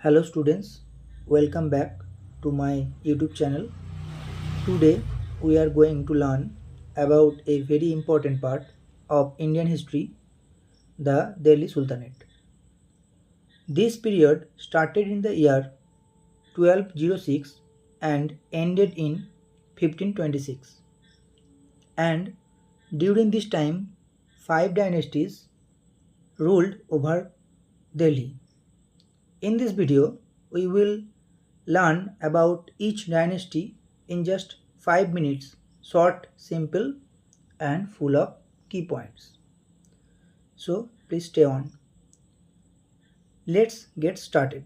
Hello students, welcome back to my YouTube channel. Today we are going to learn about a very important part of Indian history, the Delhi Sultanate. This period started in the year 1206 and ended in 1526. And during this time, five dynasties ruled over Delhi. In this video, we will learn about each dynasty in just 5 minutes, short, simple, and full of key points. So, please stay on. Let's get started.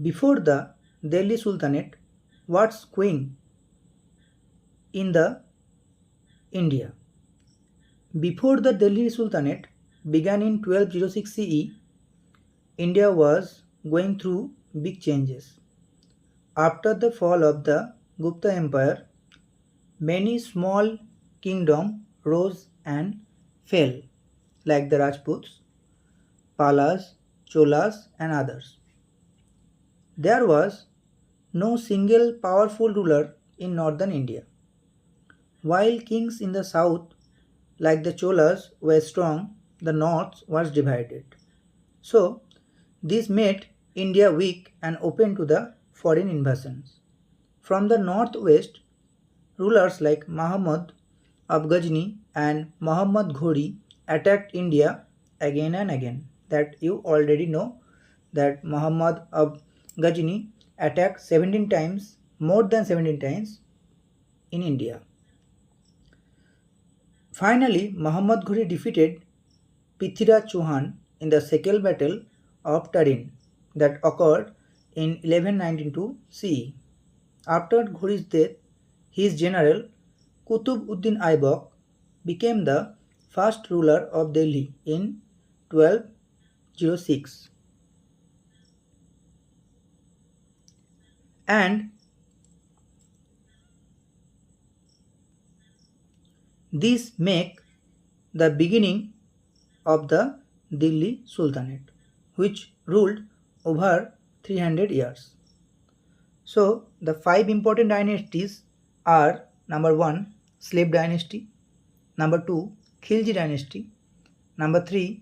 Before the Delhi Sultanate, what's queen in the India? Before the Delhi Sultanate began in 1206 CE, India was going through big changes. After the fall of the Gupta Empire, many small kingdoms rose and fell, like the Rajputs, Palas, Cholas, and others. There was no single powerful ruler in northern India. While kings in the south, like the Cholas, were strong, the north was divided. So, this made India weak and open to the foreign invasions. From the northwest, rulers like Muhammad of Ghazni and Muhammad Ghori attacked India again and again. That you already know that Muhammad of Ghazni attacked 17 times, more than 17 times in India. Finally, Muhammad Ghori defeated Prithviraj Chauhan in the second battle of Tarin that occurred in 1192 CE. After Ghori's death, his general Qutb Uddin Aibak became the first ruler of Delhi in 1206. And this make the beginning of the Delhi Sultanate, which ruled over 300 years. So, the five important dynasties are number 1, Slave Dynasty, number 2, Khilji Dynasty, number 3,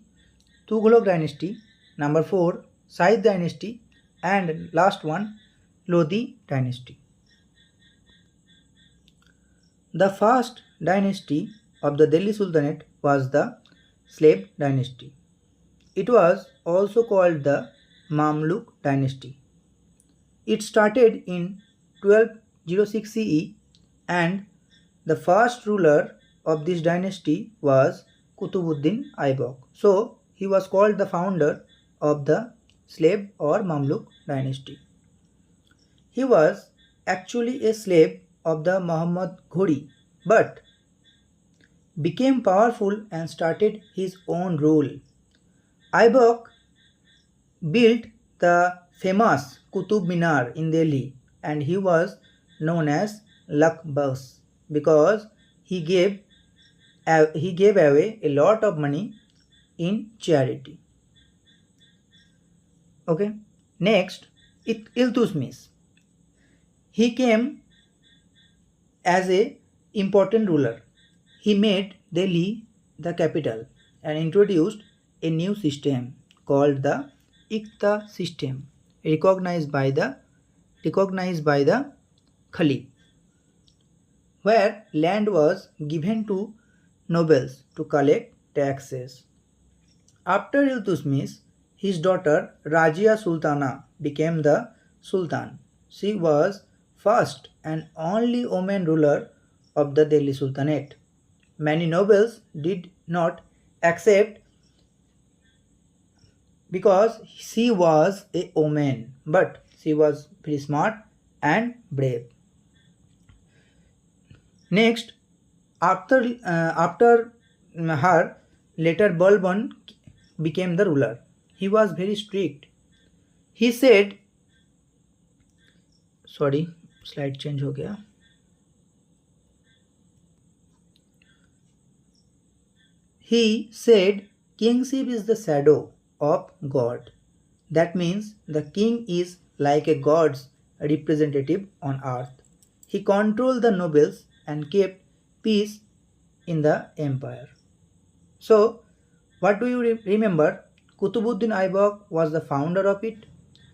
Tughlaq Dynasty, number 4, Said Dynasty, and last one, Lodi Dynasty. The first dynasty of the Delhi Sultanate was the Slave Dynasty. It was also called the Mamluk Dynasty. It started in 1206 CE and the first ruler of this dynasty was Qutbuddin Aibak. So, he was called the founder of the slave or Mamluk dynasty. He was actually a slave of the Muhammad Ghori but became powerful and started his own rule. Aibak built the famous Qutub Minar in Delhi and he was known as Lakbas because he gave away a lot of money in charity. Okay. Next, Iltutmish. He came as a important ruler. He made Delhi the capital and introduced a new system called the Iqta system, recognized by the Caliph, where land was given to nobles to collect taxes. After Iltutmish, his daughter Rajia Sultana became the Sultan. She was first and only woman ruler of the Delhi Sultanate. Many nobles did not accept because she was a woman, but she was very smart and brave. Next, after her, later Balban became the ruler. He was very strict. He said, sorry, slide change हो गया. He said, kingship is the shadow of God. That means the king is like a god's representative on earth. He controlled the nobles and kept peace in the empire. So, what do you remember? Kutubuddin Aibak was the founder of it.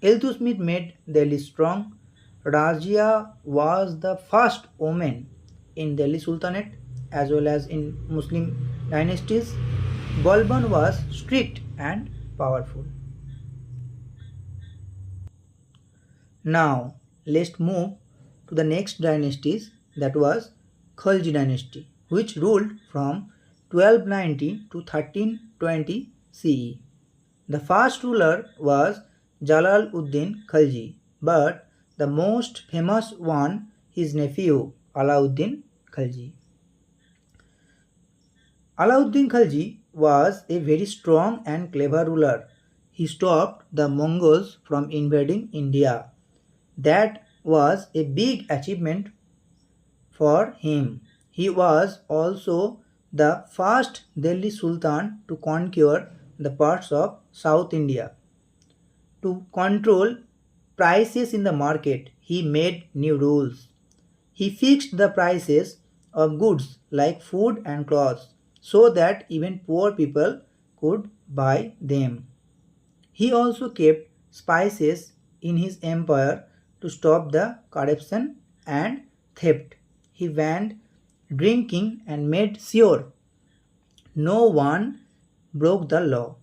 Iltutmish made Delhi strong. Razia was the first woman in Delhi Sultanate as well as in Muslim dynasties. Balban was strict and powerful. Now, let's move to the next dynasties, that was Khalji dynasty, which ruled from 1290 to 1320 CE. The first ruler was Jalal Uddin Khalji, but the most famous one his nephew Alauddin Khalji. Alauddin Khalji was a very strong and clever ruler. He stopped the Mongols from invading India. That was a big achievement for him. He was also the first Delhi Sultan to conquer the parts of South India. To control prices in the market, he made new rules. He fixed the prices of goods like food and clothes so that even poor people could buy them. He also kept spices in his empire to stop the corruption and theft. He banned drinking and made sure no one broke the law.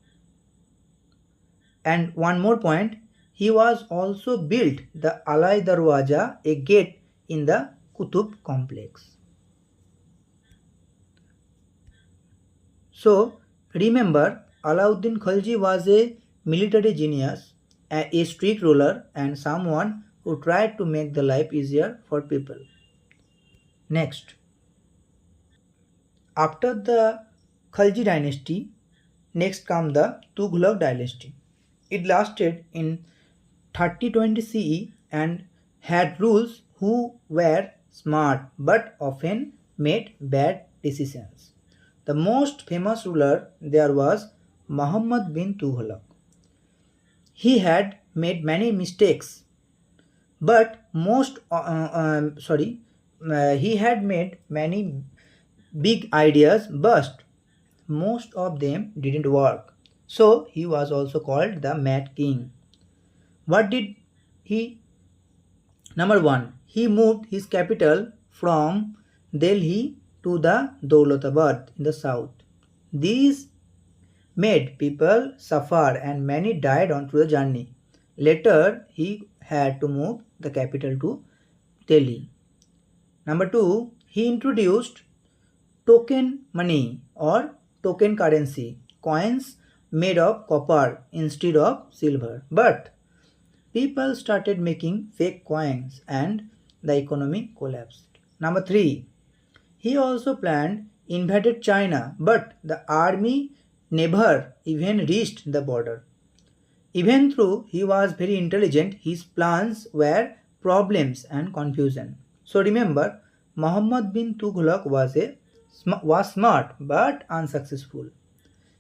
And one more point, he was also built the Alai Darwaja, a gate in the Qutub complex. So remember, Alauddin Khalji was a military genius, a strict ruler, and someone who tried to make the life easier for people. Next, after the Khalji dynasty, next come the Tughlaq dynasty. It lasted in 3020 CE and had rulers who were smart but often made bad decisions. The most famous ruler there was Muhammad bin Tughlaq. He had made many mistakes, but he had made many big ideas, but most of them didn't work. So he was also called the Mad King. What did he? Number one, he moved his capital from Delhi to the Dowlatabad in the south. These made people suffer and many died on the journey. Later, he had to move the capital to Delhi. Number two, he introduced token money or token currency, coins made of copper instead of silver. But people started making fake coins and the economy collapsed. Number three, he also planned invaded China, but the army never even reached the border. Even though he was very intelligent, his plans were problems and confusion. So remember, Muhammad bin Tughlaq was smart but unsuccessful.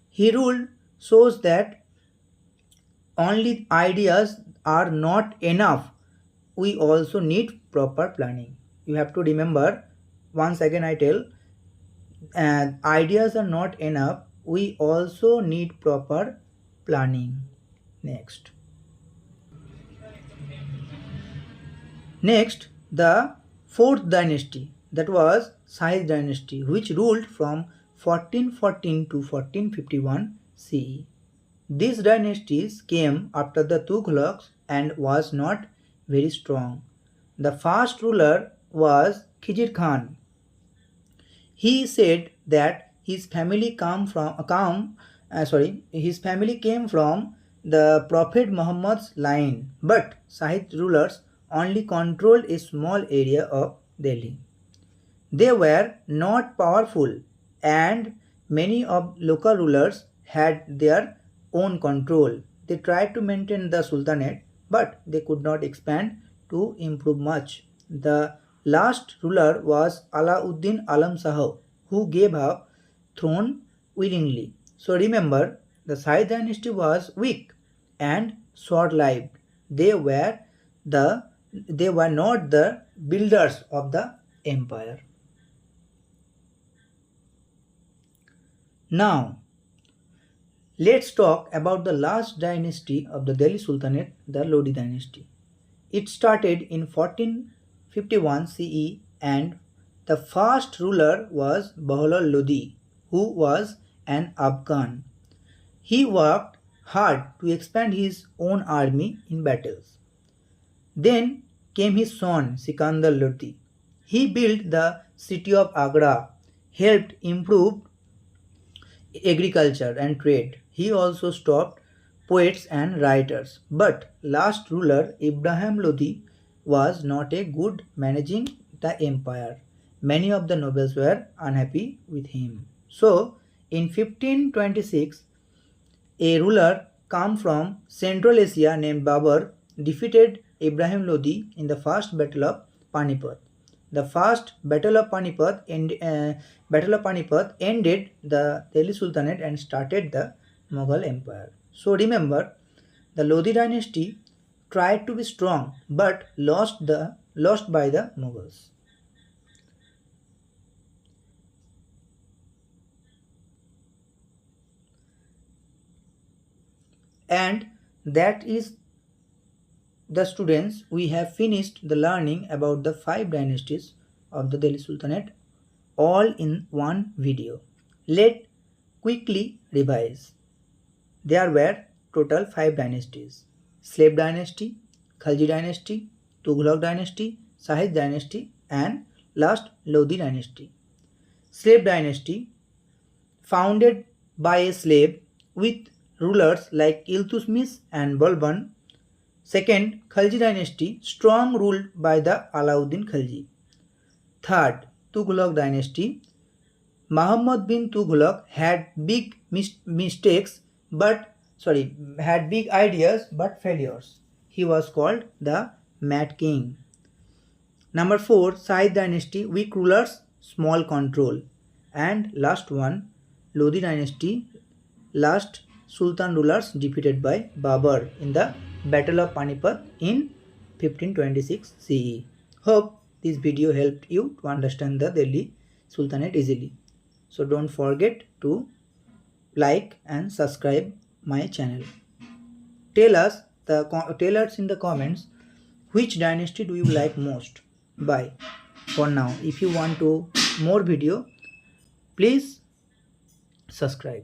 He ruled shows that only ideas are not enough. We also need proper planning. You have to remember, once again I tell, ideas are not enough. We also need proper planning. Next, the fourth dynasty, that was Sahid dynasty, which ruled from 1414 to 1451 CE. These dynasties came after the Tughlaqs and was not very strong. The first ruler was Khizr Khan. He said that his family his family came from the Prophet Muhammad's line, but Sahid rulers only controlled a small area of Delhi. They were not powerful, and many of local rulers had their own control. They tried to maintain the Sultanate, but they could not expand to improve much. The last ruler was Alauddin Alam Shah, who gave up throne willingly. So remember, the Sahid dynasty was weak and short-lived. They were they were not the builders of the empire. Now, let's talk about the last dynasty of the Delhi Sultanate, the Lodi dynasty. It started in 1451 CE and the first ruler was Bahlol Lodi, who was an Afghan. He worked hard to expand his own army in battles. Then came his son Sikandar Lodi. He built the city of Agra, helped improve agriculture and trade. He also stopped poets and writers. But last ruler Ibrahim Lodi was not a good managing the empire. Many of the nobles were unhappy with him. So in 1526 a ruler come from Central Asia named Babur defeated Ibrahim Lodi in the first battle of Panipat. The first Battle of Panipat ended the Delhi Sultanate and started the Mughal Empire. So remember, the Lodi dynasty tried to be strong but lost by the Mughals. And that is the students, we have finished the learning about the 5 dynasties of the Delhi Sultanate all in one video. Let quickly revise. There were total 5 dynasties: Slave dynasty, Khalji dynasty, Tughlaq dynasty, Shahid dynasty and last Lodi dynasty. Slave dynasty founded by a slave with rulers like Iltutmish and Balban. Second, Khalji dynasty, strong ruled by the Alauddin Khalji. Third, Tughlaq dynasty. Muhammad bin Tughlaq had big had big ideas but failures. He was called the Mad King. Number 4, Shahid dynasty, weak rulers, small control. And last one, Lodi dynasty, last Sultan rulers defeated by Babur in the Battle of Panipat in 1526 CE. Hope this video helped you to understand the Delhi Sultanate easily. So don't forget to like and subscribe my channel. Tell us in the comments which dynasty do you like most. Bye for now. If you want to more video, please subscribe.